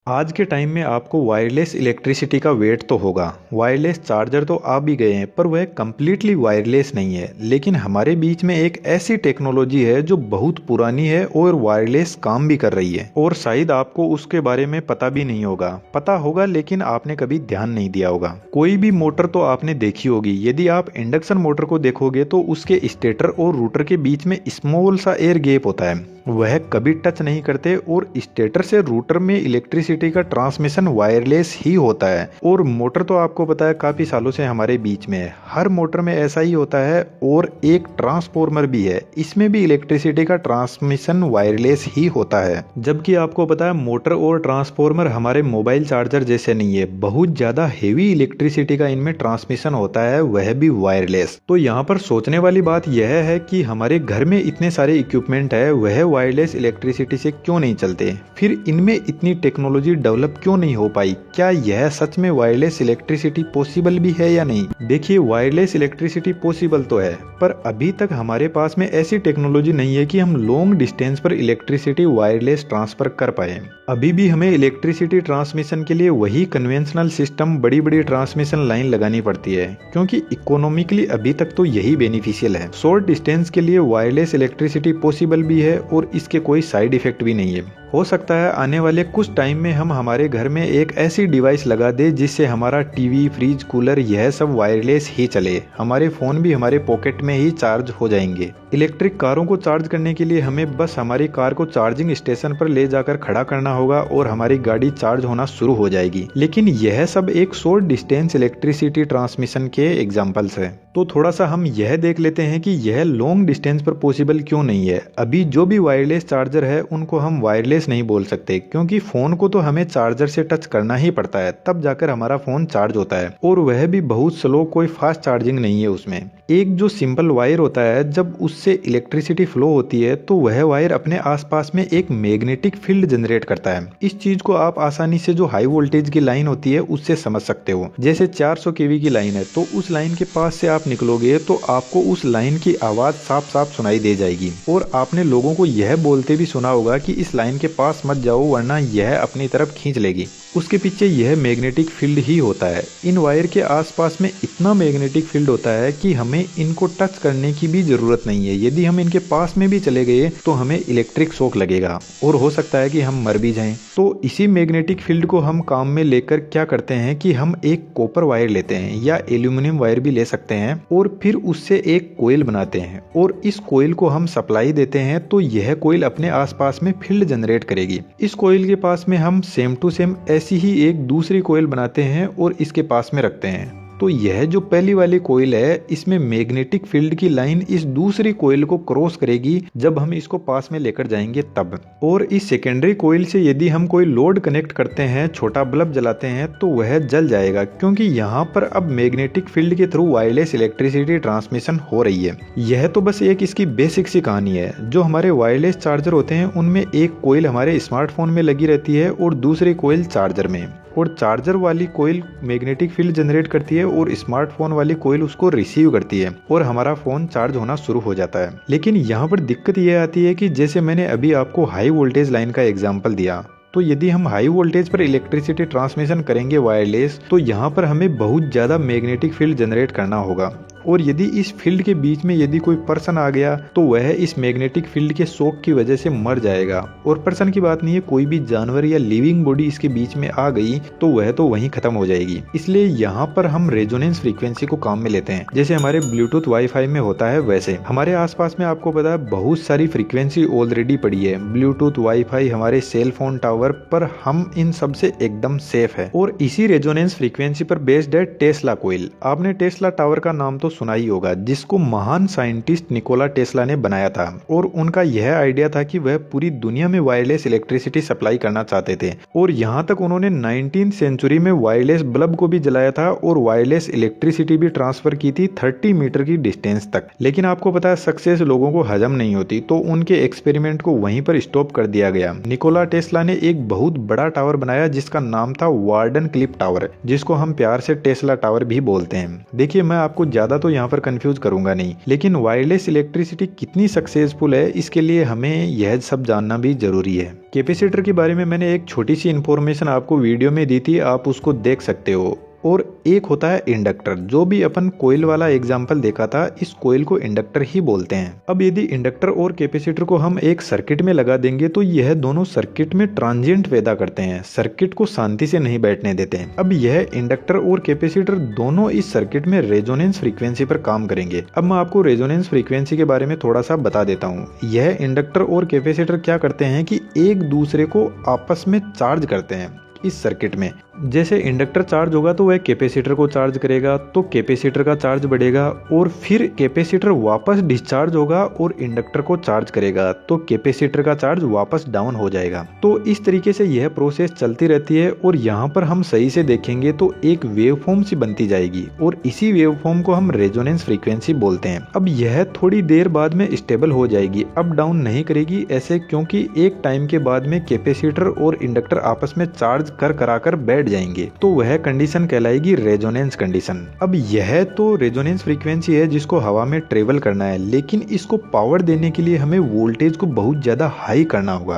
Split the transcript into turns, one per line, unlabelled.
आज के टाइम में आपको वायरलेस इलेक्ट्रिसिटी का वेट तो होगा। वायरलेस चार्जर तो आ भी गए हैं, पर वह कम्प्लीटली वायरलेस नहीं है। लेकिन हमारे बीच में एक ऐसी टेक्नोलॉजी है जो बहुत पुरानी है और वायरलेस काम भी कर रही है, और शायद आपको उसके बारे में पता भी नहीं होगा। पता होगा लेकिन आपने कभी ध्यान नहीं दिया होगा। कोई भी मोटर तो आपने देखी होगी। यदि आप इंडक्शन मोटर को देखोगे तो उसके स्टेटर और रूटर के बीच में स्मॉल सा एयर गैप होता है, वह कभी टच नहीं करते, और स्टेटर से रूटर में इलेक्ट्रिसिटी का ट्रांसमिशन वायरलेस ही होता है। और मोटर तो आपको पता है काफी सालों से हमारे बीच में है, हर मोटर में ऐसा ही होता है। और एक ट्रांसफॉर्मर भी है, इसमें भी इलेक्ट्रिसिटी का ट्रांसमिशन वायरलेस ही होता है। जबकि आपको पता है मोटर और ट्रांसफॉर्मर हमारे मोबाइल चार्जर जैसे नहीं है, बहुत ज्यादा हेवी इलेक्ट्रिसिटी का इनमें ट्रांसमिशन होता है, वह भी वायरलेस। तो यहाँ पर सोचने वाली बात यह है कि हमारे घर में इतने सारे इक्विपमेंट है, वह वायरलेस इलेक्ट्रिसिटी से क्यों नहीं चलते? फिर इनमें इतनी टेक्नोलॉजी डेवलप क्यों नहीं हो पाई? क्या यह सच में वायरलेस इलेक्ट्रिसिटी पॉसिबल भी है या नहीं? देखिए, वायरलेस इलेक्ट्रिसिटी पॉसिबल तो है, पर अभी तक हमारे पास में ऐसी टेक्नोलॉजी नहीं है कि हम लॉन्ग डिस्टेंस पर इलेक्ट्रिसिटी वायरलेस ट्रांसफर कर पाए। अभी भी हमें इलेक्ट्रिसिटी ट्रांसमिशन के लिए वही कन्वेंशनल सिस्टम, बड़ी बड़ी ट्रांसमिशन लाइन लगानी पड़ती है, क्योंकि इकोनॉमिकली अभी तक तो यही बेनिफिशियल है। शॉर्ट डिस्टेंस के लिए वायरलेस इलेक्ट्रिसिटी पॉसिबल भी है और इसके कोई साइड इफेक्ट भी नहीं है। हो सकता है आने वाले कुछ टाइम में हम हमारे घर में एक ऐसी डिवाइस लगा दे जिससे हमारा टीवी, फ्रिज, कूलर यह सब वायरलेस ही चले। हमारे फोन भी हमारे पॉकेट में ही चार्ज हो जाएंगे। इलेक्ट्रिक कारों को चार्ज करने के लिए हमें बस हमारी कार को चार्जिंग स्टेशन पर ले जाकर खड़ा करना होगा और हमारी गाड़ी चार्ज होना शुरू हो जाएगी। लेकिन यह सब एक शॉर्ट डिस्टेंस इलेक्ट्रिसिटी ट्रांसमिशन के एग्जाम्पल्स है। तो थोड़ा सा हम यह देख लेते हैं कि यह लॉन्ग डिस्टेंस पर पॉसिबल क्यों नहीं है। अभी जो भी वायरलेस चार्जर है उनको हम वायरलेस नहीं बोल सकते, क्योंकि फोन को तो हमें चार्जर से टच करना ही पड़ता है, तब जाकर हमारा फोन चार्ज होता है, और वह भी बहुत स्लो, कोई फास्ट चार्जिंग नहीं है उसमें। एक जो सिंपल वायर होता है, जब उससे इलेक्ट्रिसिटी फ्लो होती है तो वह वायर अपने आसपास में एक मैग्नेटिक फील्ड जनरेट करता है। इस चीज को आप आसानी से जो हाई वोल्टेज की लाइन होती है उससे समझ सकते हो। जैसे 400 केवी की लाइन है, तो उस लाइन के पास से आप निकलोगे तो आपको उस लाइन की आवाज साफ साफ सुनाई दे जाएगी। और आपने लोगों को यह बोलते भी सुना होगा कि इस लाइन के पास मत जाओ वरना यह अपनी तरफ खींच लेगी। उसके पीछे यह मैग्नेटिक फील्ड ही होता है। इन वायर के आसपास में इतना मैग्नेटिक फील्ड होता है कि हमें इनको टच करने की भी जरूरत नहीं है। यदि हम इनके पास में भी चले गए तो हमें इलेक्ट्रिक शॉक लगेगा और हो सकता है कि हम मर भी जाएं। तो इसी मैग्नेटिक फील्ड को हम काम में लेकर क्या करते हैं कि हम एक कॉपर वायर लेते हैं या एल्यूमिनियम वायर भी ले सकते हैं, और फिर उससे एक कोयल बनाते हैं, और इस कोयल को हम सप्लाई देते हैं तो यह कोयल अपने आसपास में फील्ड जनरेट करेगी। इस कोयल के पास में हम सेम टू सेम ऐसी ही एक दूसरी कोयल बनाते हैं और इसके पास में रखते हैं। तो यह जो पहली वाली कोयल है, इसमें मैग्नेटिक फील्ड की लाइन इस दूसरी कोयल को क्रॉस करेगी जब हम इसको पास में लेकर जाएंगे तब। और इस सेकेंडरी कोयल से यदि हम कोई लोड कनेक्ट करते हैं, छोटा बल्ब जलाते हैं, तो वह जल जाएगा, क्योंकि यहाँ पर अब मैग्नेटिक फील्ड के थ्रू वायरलेस इलेक्ट्रिसिटी ट्रांसमिशन हो रही है। यह तो बस एक इसकी बेसिक सी कहानी है। जो हमारे वायरलेस चार्जर होते हैं उनमें एक कोयल हमारे स्मार्टफोन में लगी रहती है और दूसरी कोयल चार्जर में, और चार्जर वाली कोयल मैग्नेटिक फील्ड जनरेट करती है और स्मार्टफोन वाली कोयल उसको रिसीव करती है और हमारा फोन चार्ज होना शुरू हो जाता है। लेकिन यहाँ पर दिक्कत यह आती है कि जैसे मैंने अभी आपको हाई वोल्टेज लाइन का एग्जांपल दिया, तो यदि हम हाई वोल्टेज पर इलेक्ट्रिसिटी ट्रांसमिशन करेंगे वायरलेस, तो यहाँ पर हमें बहुत ज़्यादा मैग्नेटिक फील्ड जनरेट करना होगा। और यदि इस फील्ड के बीच में यदि कोई पर्सन आ गया तो वह इस मैग्नेटिक फील्ड के शॉक की वजह से मर जाएगा। और पर्सन की बात नहीं है, कोई भी जानवर या लिविंग बॉडी इसके बीच में आ गई तो वह तो वहीं खत्म हो जाएगी। इसलिए यहाँ पर हम रेजोनेंस फ्रीक्वेंसी को काम में लेते हैं। जैसे हमारे ब्लूटूथ वाईफाई में होता है, वैसे हमारे आसपास में आपको पता है बहुत सारी फ्रीक्वेंसी ऑलरेडी पड़ी है। ब्लूटूथ, वाईफाई, हमारे सेल फोन टावर पर हम इन सब से एकदम सेफ है। और इसी रेजोनेंस फ्रीक्वेंसी पर बेस्ड है टेस्ला कोयल। आपने टेस्ला टावर का नाम तो सुना ही होगा, जिसको महान साइंटिस्ट निकोला टेस्ला ने बनाया था। और उनका यह आइडिया था कि वह पूरी दुनिया में वायरलेस इलेक्ट्रिसिटी सप्लाई करना चाहते थे। और यहाँ तक उन्होंने 19वीं सेंचुरी में वायरलेस बल्ब को भी जलाया था और वायरलेस इलेक्ट्रिसिटी भी ट्रांसफर की थी 30 मीटर की डिस्टेंस तक। लेकिन आपको पता है सक्सेस लोगों को हजम नहीं होती, तो उनके एक्सपेरिमेंट को वहीं पर स्टॉप कर दिया गया। निकोला टेस्ला ने एक बहुत बड़ा टावर बनाया जिसका नाम था वार्डन क्लिफ टावर, जिसको हम प्यार से टेस्ला टावर भी बोलते हैं। देखिए, मैं आपको ज्यादा तो यहाँ पर कंफ्यूज करूंगा नहीं, लेकिन वायरलेस इलेक्ट्रिसिटी कितनी सक्सेसफुल है इसके लिए हमें यह सब जानना भी जरूरी है। कैपेसिटर के बारे में मैंने एक छोटी सी इन्फॉर्मेशन आपको वीडियो में दी थी, आप उसको देख सकते हो। और एक होता है इंडक्टर, जो भी अपन कोयल वाला एग्जाम्पल देखा था, इस कोयल को इंडक्टर ही बोलते हैं। अब यदि इंडक्टर और कैपेसिटर को हम एक सर्किट में लगा देंगे तो यह दोनों सर्किट में ट्रांजिएंट पैदा करते हैं, सर्किट को शांति से नहीं बैठने देते हैं। अब यह इंडक्टर और कैपेसिटर दोनों इस सर्किट में रेजोनेंस फ्रीक्वेंसी पर काम करेंगे। अब मैं आपको रेजोनेंस फ्रीक्वेंसी के बारे में थोड़ा सा बता देता हूँ। यह इंडक्टर और कैपेसिटर क्या करते हैं कि एक दूसरे को आपस में चार्ज करते हैं इस सर्किट में। जैसे इंडक्टर चार्ज होगा तो वह कैपेसिटर को चार्ज करेगा, तो कैपेसिटर का चार्ज बढ़ेगा, और फिर कैपेसिटर वापस डिस्चार्ज होगा और इंडक्टर को चार्ज करेगा, तो कैपेसिटर का चार्ज वापस डाउन हो जाएगा। तो इस तरीके से यह प्रोसेस चलती रहती है। और यहाँ पर हम सही से देखेंगे तो एक वेवफॉर्म सी बनती जाएगी, और इसी वेवफॉर्म को हम रेजोनेंस फ्रीक्वेंसी बोलते हैं। अब यह थोड़ी देर बाद में स्टेबल हो जाएगी, अप डाउन नहीं करेगी ऐसे, क्योंकि एक टाइम के बाद में कैपेसिटर और इंडक्टर आपस में चार्ज कराकर बैठ जाएंगे, तो वह कंडीशन कहलाएगी रेजोनेंस कंडीशन। अब यह तो रेजोनेंस फ्रीक्वेंसी है जिसको हवा में ट्रेवल करना है, लेकिन इसको पावर देने के लिए हमें वोल्टेज को बहुत ज्यादा हाई करना होगा।